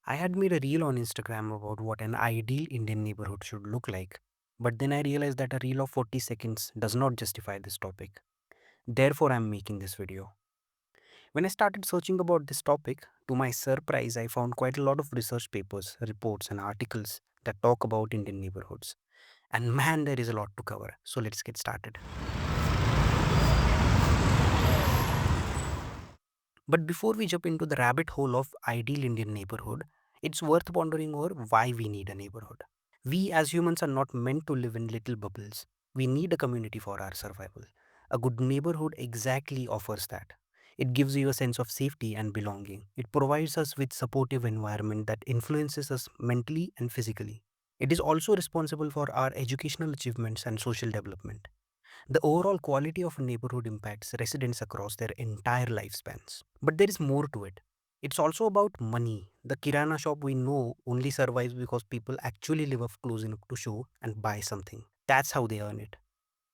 I had made a reel on Instagram about what an ideal Indian neighborhood should look like, but then I realized that a reel of 40 seconds does not justify this topic. Therefore, I'm making this video. When I started searching about this topic, to my surprise, I found quite a lot of research papers, reports, and articles that talk about Indian neighborhoods. And man, there is a lot to cover. So let's get started. But before we jump into the rabbit hole of ideal Indian neighborhood, it's worth pondering over why we need a neighborhood. We as humans are not meant to live in little bubbles. We need a community for our survival. A good neighborhood exactly offers that. It gives you a sense of safety and belonging. It provides us with supportive environment that influences us mentally and physically. It is also responsible for our educational achievements and social development. The overall quality of a neighborhood impacts residents across their entire lifespans. But there is more to it. It's also about money. The Kirana shop we know only survives because people actually live up close enough to show and buy something. That's how they earn it.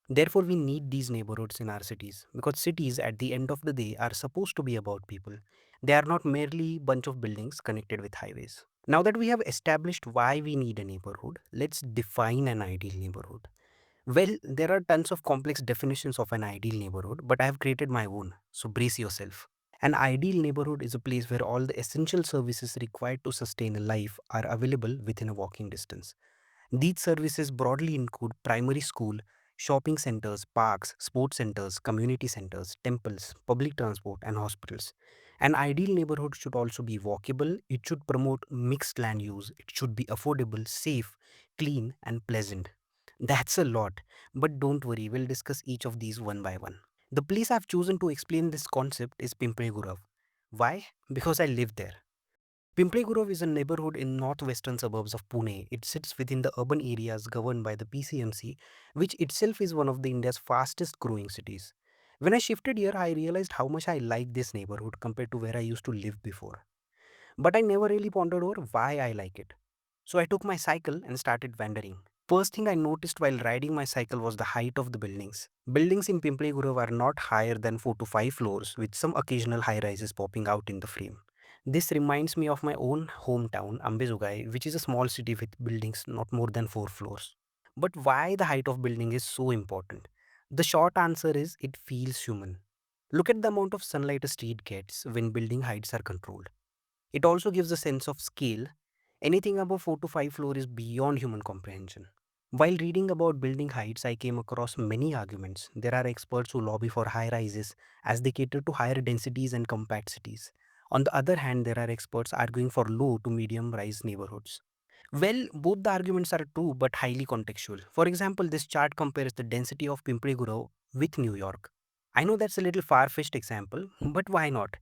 Therefore, we need these neighborhoods in our cities because cities at the end of the day are supposed to be about people. They are not merely bunch of buildings connected with highways. Now that we have established why we need a neighborhood, let's define an ideal neighborhood. Well, there are tons of complex definitions of an ideal neighborhood, but I have created my own, so brace yourself. An ideal neighborhood is a place where all the essential services required to sustain a life are available within a walking distance. These services broadly include primary school, shopping centers, parks, sports centers, community centers, temples, public transport, and hospitals. An ideal neighborhood should also be walkable, it should promote mixed land use, it should be affordable, safe, clean, and pleasant. That's a lot, but don't worry, we'll discuss each of these one by one. The place I've chosen to explain this concept is Pimple Gurav. Why? Because I live there. Pimple Gurav is a neighborhood in northwestern suburbs of Pune. It sits within the urban areas governed by the PCMC, which itself is one of the India's fastest growing cities. When I shifted here, I realized how much I like this neighborhood compared to where I used to live before. But I never really pondered over why I like it. So I took my cycle and started wandering. First thing I noticed while riding my cycle was the height of the buildings. Buildings in Pimple Gurav are not higher than 4 to 5 floors, with some occasional high rises popping out in the frame. This reminds me of my own hometown, Ambezugai, which is a small city with buildings not more than 4 floors. But why the height of building is so important? The short answer is it feels human. Look at the amount of sunlight a street gets when building heights are controlled. It also gives a sense of scale. Anything above 4 to 5 floor is beyond human comprehension. While reading about building heights, I came across many arguments. There are experts who lobby for high rises as they cater to higher densities and compact cities. On the other hand, there are experts arguing for low to medium rise neighborhoods. Well, both the arguments are true but highly contextual. For example, this chart compares the density of Pimpri with New York. I know that's a little far fetched example, but why not?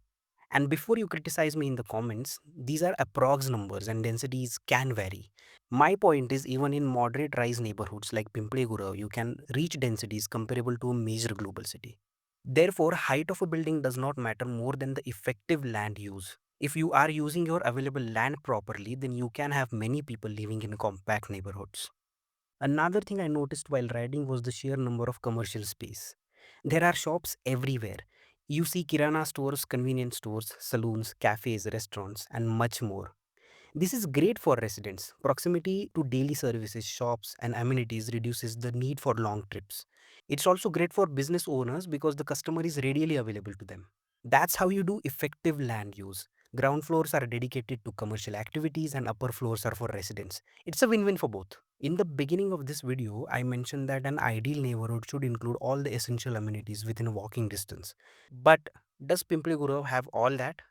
And before you criticize me in the comments, these are approx numbers and densities can vary. My point is even in moderate rise neighborhoods like Pimple Gurav, you can reach densities comparable to a major global city. Therefore, height of a building does not matter more than the effective land use. If you are using your available land properly, then you can have many people living in compact neighborhoods. Another thing I noticed while riding was the sheer number of commercial space. There are shops everywhere. You see kirana stores, convenience stores, saloons, cafes, restaurants, and much more. This is great for residents. Proximity to daily services, shops, and amenities reduces the need for long trips. It's also great for business owners because the customer is readily available to them. That's how you do effective land use. Ground floors are dedicated to commercial activities and upper floors are for residents. It's a win-win for both. In the beginning of this video, I mentioned that an ideal neighborhood should include all the essential amenities within a walking distance. But does Pimple Gurav have all that?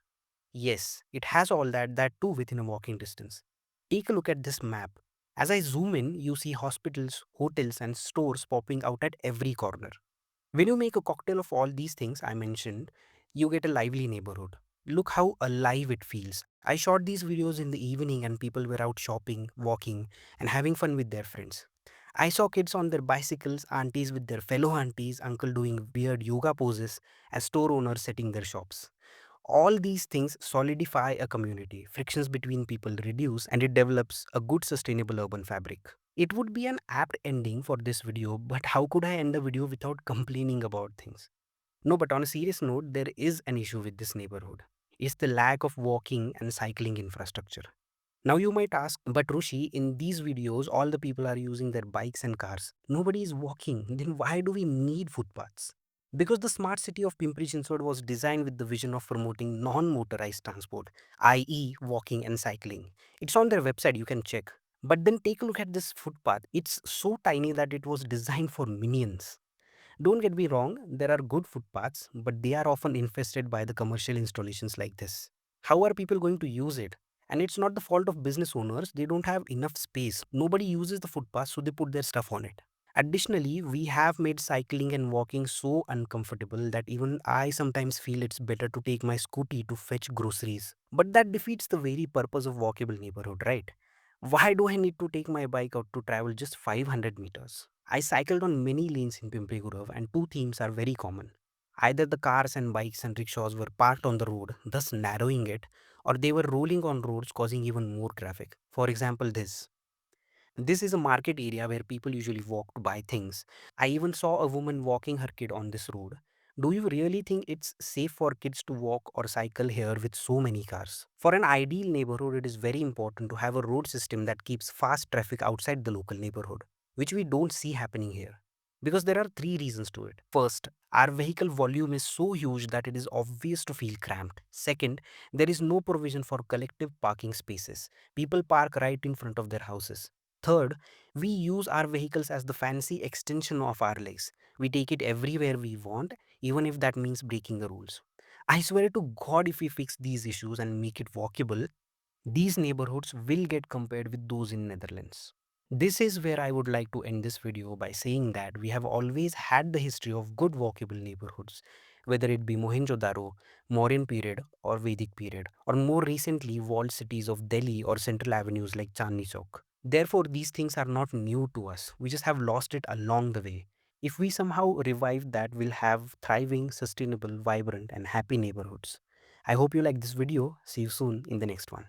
Yes, it has all that too within a walking distance. Take a look at this map. As I zoom in, you see hospitals, hotels, and stores popping out at every corner. When you make a cocktail of all these things I mentioned, you get a lively neighborhood. Look how alive it feels. I shot these videos in the evening and people were out shopping, walking, and having fun with their friends. I saw kids on their bicycles, aunties with their fellow aunties, uncle doing weird yoga poses, and store owners setting their shops. All these things solidify a community, frictions between people reduce, and it develops a good sustainable urban fabric. It would be an apt ending for this video, but how could I end a video without complaining about things? No, but on a serious note, there is an issue with this neighborhood. It's the lack of walking and cycling infrastructure. Now you might ask, but Rushi, in these videos, all the people are using their bikes and cars. Nobody is walking. Then why do we need footpaths? Because the smart city of Pimpri Chinchwad was designed with the vision of promoting non-motorized transport, i.e. walking and cycling. It's on their website, you can check. But then take a look at this footpath. It's so tiny that it was designed for minions. Don't get me wrong, there are good footpaths, but they are often infested by the commercial installations like this. How are people going to use it? And it's not the fault of business owners, they don't have enough space. Nobody uses the footpath, so they put their stuff on it. Additionally, we have made cycling and walking so uncomfortable that even I sometimes feel it's better to take my scooty to fetch groceries. But that defeats the very purpose of walkable neighborhood, right? Why do I need to take my bike out to travel just 500 meters? I cycled on many lanes in Pimple Gurav, and two themes are very common. Either the cars and bikes and rickshaws were parked on the road, thus narrowing it, or they were rolling on roads causing even more traffic. For example, this is a market area where people usually walk to buy things. I even saw a woman walking her kid on this road. Do you really think it's safe for kids to walk or cycle here with so many cars? For an ideal neighborhood, it is very important to have a road system that keeps fast traffic outside the local neighborhood, which we don't see happening here. Because there are three reasons to it. First, our vehicle volume is so huge that it is obvious to feel cramped. Second, there is no provision for collective parking spaces. People park right in front of their houses. Third, we use our vehicles as the fancy extension of our lives. We take it everywhere we want, even if that means breaking the rules. I swear to God, if we fix these issues and make it walkable, these neighborhoods will get compared with those in Netherlands. This is where I would like to end this video by saying that we have always had the history of good walkable neighborhoods, whether it be Mohenjo-daro, Mauryan period or Vedic period, or more recently walled cities of Delhi or central avenues like Chandni Chowk. Therefore, these things are not new to us. We just have lost it along the way. If we somehow revive that, we'll have thriving, sustainable, vibrant, and happy neighborhoods. I hope you like this video. See you soon in the next one.